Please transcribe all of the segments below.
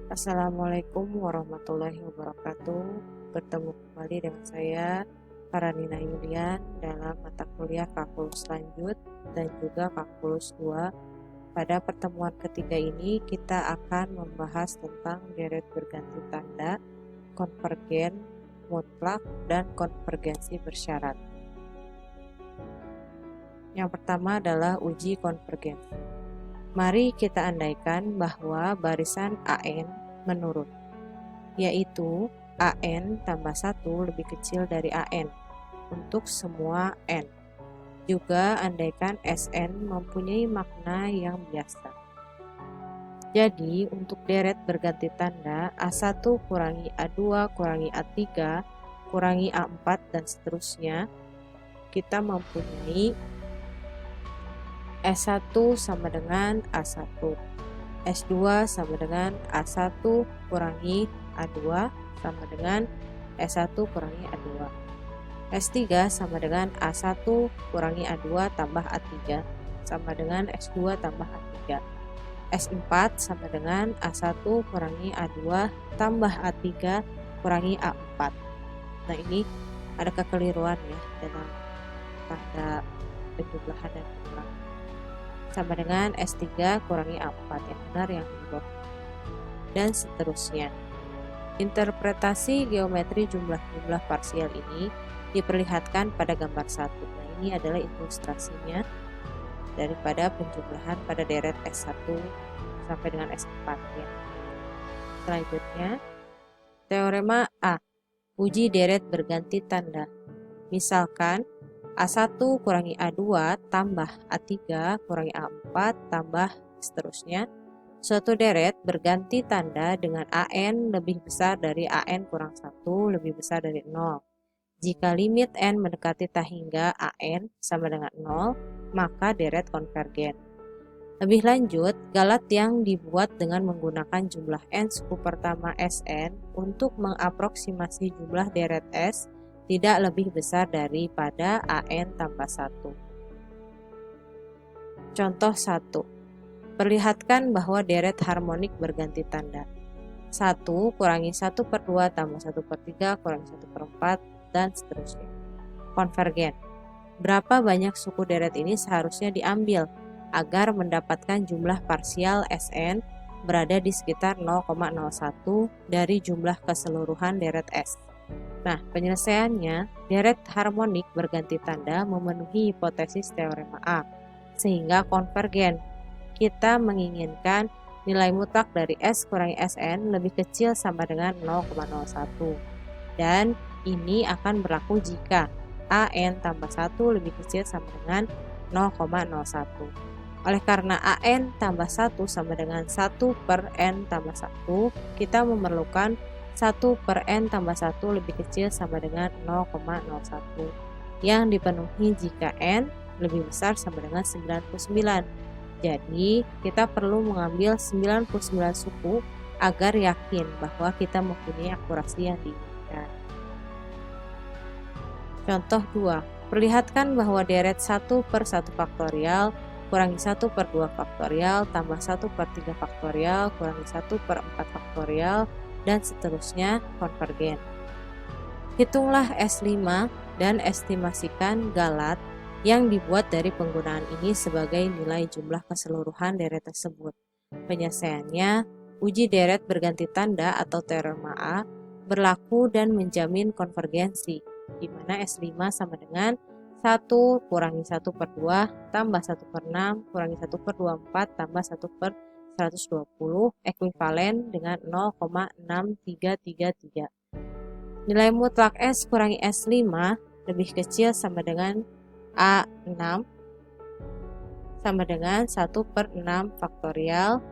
Assalamualaikum warahmatullahi wabarakatuh. Bertemu kembali dengan saya, Karanina Yulian, dalam mata kuliah Kalkulus Lanjut dan juga Kalkulus 2. Pada pertemuan ketiga ini, kita akan membahas tentang deret berganti tanda, konvergen, mutlak, dan konvergensi bersyarat. Yang pertama adalah uji konvergensi. Mari kita andaikan bahwa barisan AN menurun, yaitu AN tambah 1 lebih kecil dari AN untuk semua N. Juga andaikan SN mempunyai makna yang biasa. Jadi untuk deret berganti tanda A1 kurangi A2 kurangi A3 kurangi A4 dan seterusnya, kita mempunyai S1 sama dengan A1, S2 sama dengan A1 kurangi A2 sama dengan S1 kurangi A2, S3 sama dengan A1 kurangi A2 tambah A3 sama dengan S2 tambah A3, S4 sama dengan A1 kurangi A2 tambah A3 kurangi A4. Nah, ini ada kekeliruan ya dalam tanda penjumlahan dan pengurangan. Sama dengan S3 kurangi A4, yang benar yang di dan seterusnya. Interpretasi geometri jumlah-jumlah parsial ini diperlihatkan pada gambar 1. Nah, ini adalah ilustrasinya daripada penjumlahan pada deret S1 sampai dengan S4 ya. Selanjutnya, teorema A, uji deret berganti tanda. Misalkan A1 kurangi A2 tambah A3 kurangi A4 tambah seterusnya. Suatu deret berganti tanda dengan AN lebih besar dari AN kurang 1 lebih besar dari 0. Jika limit N mendekati tak hingga AN sama dengan 0, maka deret konvergen. Lebih lanjut, galat yang dibuat dengan menggunakan jumlah N suku pertama Sn untuk mengaproksimasi jumlah deret S tidak lebih besar daripada AN tambah 1. Contoh 1. Perlihatkan bahwa deret harmonik berganti tanda. 1 kurangi 1/2 tambah 1/3 kurangi 1/4 dan seterusnya. Konvergen. Berapa banyak suku deret ini seharusnya diambil agar mendapatkan jumlah parsial Sn berada di sekitar 0,01 dari jumlah keseluruhan deret S. Nah, penyelesaiannya, deret harmonik berganti tanda memenuhi hipotesis teorema A, sehingga konvergen. Kita menginginkan nilai mutlak dari S kurangi Sn lebih kecil sama dengan 0,01. Dan ini akan berlaku jika AN tambah 1 lebih kecil sama dengan 0,01. Oleh karena AN tambah 1 sama dengan 1/N tambah 1, kita memerlukan 1/N tambah 1 lebih kecil sama dengan 0,01 yang dipenuhi jika N lebih besar sama dengan 99. Jadi kita perlu mengambil 99 suku agar yakin bahwa kita mempunyai akurasi yang diinginkan. Contoh 2. Perlihatkan bahwa deret 1/1 faktorial kurangi 1/2 faktorial tambah 1/3 faktorial kurangi 1/4 faktorial dan seterusnya konvergen. Hitunglah S5 dan estimasikan galat yang dibuat dari penggunaan ini sebagai nilai jumlah keseluruhan deret tersebut. Penyelesaiannya, uji deret berganti tanda atau teorema A berlaku dan menjamin konvergensi, di mana S5 sama dengan 1 kurangi 1/2 tambah 1/6 kurangi 1/24 tambah 1/120 ekuivalen dengan 0,6333. Nilai mutlak S kurangi S5 lebih kecil sama dengan A6 sama dengan 1/6 faktorial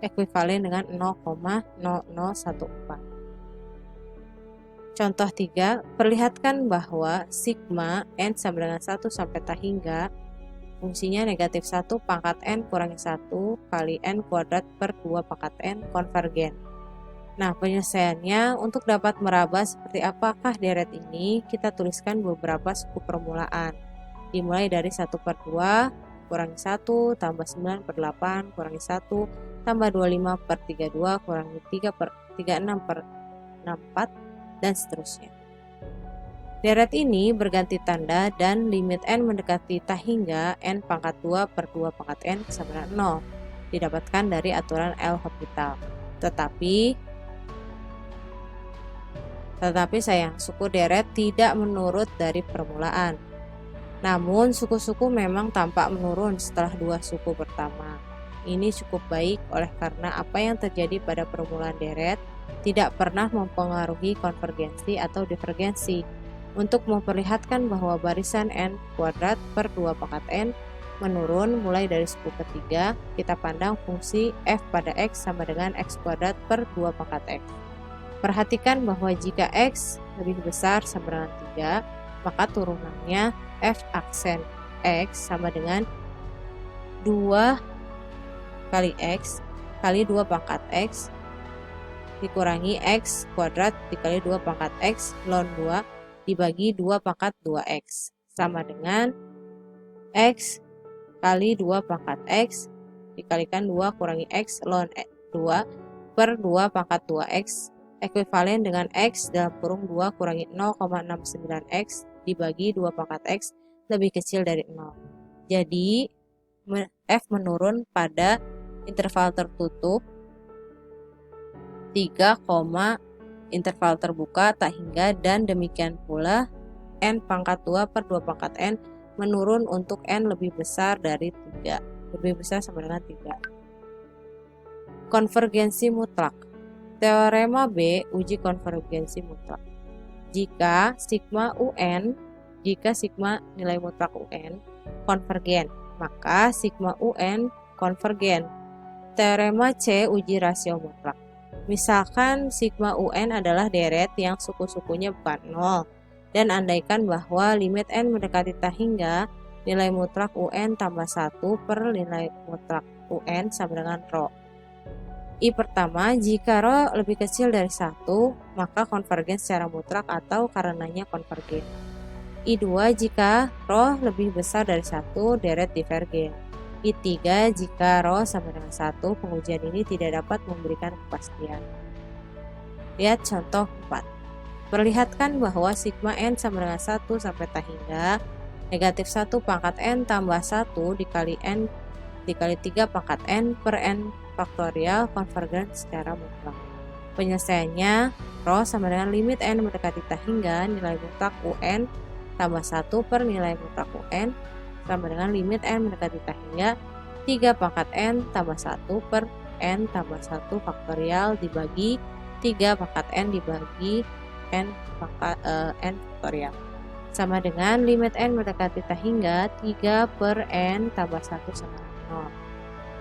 ekuivalen dengan 0,0014. Contoh 3, perlihatkan bahwa sigma N sama dengan 1 sampai tak hingga fungsinya negatif 1 pangkat N kurangi 1 kali N kuadrat per 2 pangkat N konvergen. Nah, penyelesaiannya untuk dapat meraba seperti apakah deret ini, kita tuliskan beberapa suku permulaan. Dimulai dari 1/2 kurangi 1 tambah 9/8 kurangi 1 tambah 25 per 32 kurangi 3 per 36 per 64 dan seterusnya. Deret ini berganti tanda dan limit n mendekati tak hingga n pangkat 2 per 2 pangkat n sama dengan 0 didapatkan dari aturan L'Hopital. Tetapi sayang, suku deret tidak menurut dari permulaan. Namun suku-suku memang tampak menurun setelah dua suku pertama. Ini cukup baik oleh karena apa yang terjadi pada permulaan deret tidak pernah mempengaruhi konvergensi atau divergensi. Untuk memperlihatkan bahwa barisan n kuadrat per 2 pangkat n menurun mulai dari suku ketiga, kita pandang fungsi f pada x sama dengan x kuadrat per 2 pangkat x. Perhatikan bahwa jika x lebih besar sama dengan 3, maka turunannya f aksen x sama dengan 2 kali x kali 2 pangkat x dikurangi x kuadrat dikali 2 pangkat x ln 2 dibagi 2 pangkat 2x sama dengan x kali 2 pangkat x dikalikan 2 kurangi x ln 2 per 2 pangkat 2x ekuivalen dengan x dalam kurung 2 kurangi 0,69x dibagi 2 pangkat x lebih kecil dari 0. Jadi f menurun pada interval tertutup 3, interval terbuka tak hingga dan demikian pula n pangkat 2 per 2 pangkat n menurun untuk n lebih besar dari 3, lebih besar sama dengan 3. Konvergensi mutlak. Teorema B uji konvergensi mutlak. Jika sigma nilai mutlak UN konvergen, maka sigma UN konvergen. Teorema C uji rasio mutlak. Misalkan sigma UN adalah deret yang suku-sukunya bukan 0 dan andaikan bahwa limit n mendekati tak hingga nilai mutlak UN tambah 1 per nilai mutlak UN sama dengan rho. I pertama, jika rho lebih kecil dari 1, maka konvergen secara mutlak atau karenanya konvergen. I2, jika rho lebih besar dari 1, deret divergen. I3, jika rho sama dengan 1, pengujian ini tidak dapat memberikan kepastian. Lihat contoh 4. Perlihatkan bahwa sigma n sama dengan 1 sampai tak hingga negatif 1 pangkat n tambah 1 dikali n dikali 3 pangkat n per n faktorial konvergen secara mutlak. Penyelesaiannya, rho sama dengan limit n mendekati tak hingga nilai mutlak UN tambah 1 per nilai mutlak UN sama dengan limit n mendekati tak hingga 3 pangkat n tambah 1 per n tambah 1 faktorial dibagi 3 pangkat n dibagi n faktorial sama dengan limit n mendekati tak hingga 3 per n tambah 1 sama dengan 0.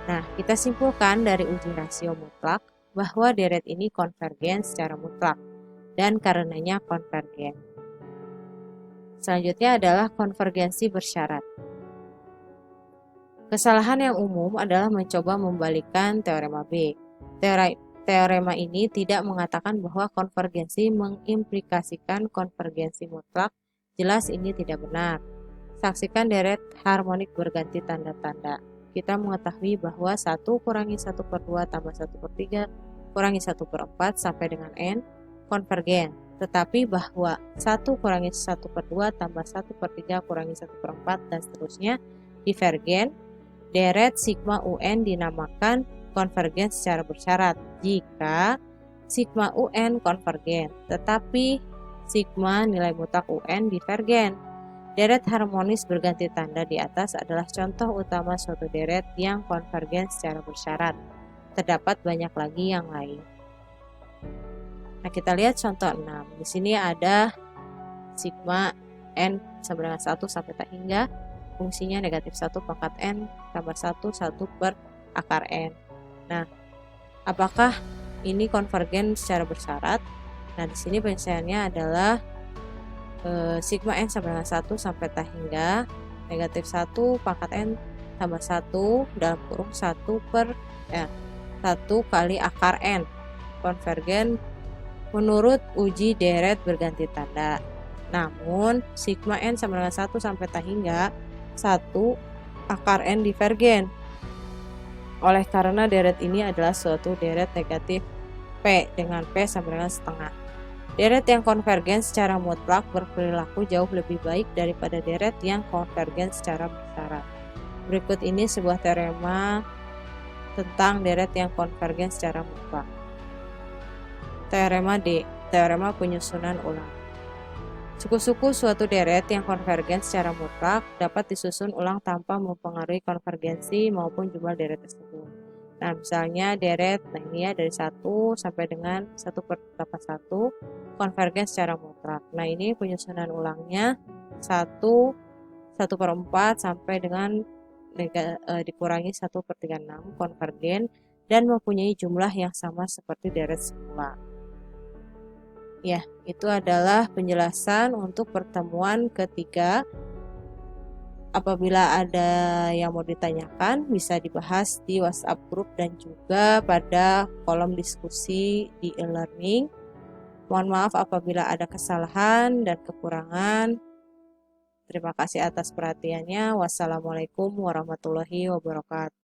Nah, kita simpulkan dari uji rasio mutlak bahwa deret ini konvergen secara mutlak dan karenanya konvergen. Selanjutnya adalah konvergensi bersyarat. Kesalahan yang umum adalah mencoba membalikkan teorema B. Teorema ini tidak mengatakan bahwa konvergensi mengimplikasikan konvergensi mutlak. Jelas ini tidak benar. Saksikan deret harmonik berganti tanda-tanda. Kita mengetahui bahwa 1 kurangi 1 per 2 tambah 1 per 3 kurangi 1 per 4 sampai dengan n konvergen. Tetapi bahwa 1 kurangi 1 per 2 tambah 1 per 3 kurangi 1 per 4 dan seterusnya divergen. Deret sigma UN dinamakan konvergen secara bersyarat jika sigma UN konvergen, tetapi sigma nilai mutlak UN divergen. Deret harmonis berganti tanda di atas adalah contoh utama suatu deret yang konvergen secara bersyarat. Terdapat banyak lagi yang lain. Nah, kita lihat contoh 6. Di sini ada sigma n sama dengan 1 sampai tak hingga fungsinya negatif 1 pangkat n tambah 1 per akar n. Nah, apakah ini konvergen secara bersyarat? Nah, di sini penyelesaiannya adalah sigma n sama dengan 1 sampai tak hingga negatif 1 pangkat n tambah 1 dalam kurung 1 kali akar n. Konvergen menurut uji deret berganti tanda. Namun, sigma n sama dengan 1 sampai tak hingga 1 akar n divergen. oleh karena deret ini adalah suatu deret negatif P dengan P sama dengan setengah. Deret yang konvergen secara mutlak berperilaku jauh lebih baik daripada deret yang konvergen secara bersyarat. Berikut ini sebuah teorema tentang deret yang konvergen secara mutlak. Teorema D, teorema penyusunan ulang. Suku-suku suatu deret yang konvergen secara mutlak dapat disusun ulang tanpa mempengaruhi konvergensi maupun jumlah deret tersebut. Nah, misalnya deret, nah ini ya dari 1 sampai dengan 1/81 konvergen secara mutlak. Nah, ini penyusunan ulangnya 1/4 sampai dengan dikurangi 1/36 konvergen dan mempunyai jumlah yang sama seperti deret semula. Ya, itu adalah penjelasan untuk pertemuan ketiga. Apabila ada yang mau ditanyakan, bisa dibahas di WhatsApp group dan juga pada kolom diskusi di e-learning. Mohon maaf apabila ada kesalahan dan kekurangan. Terima kasih atas perhatiannya. Wassalamualaikum warahmatullahi wabarakatuh.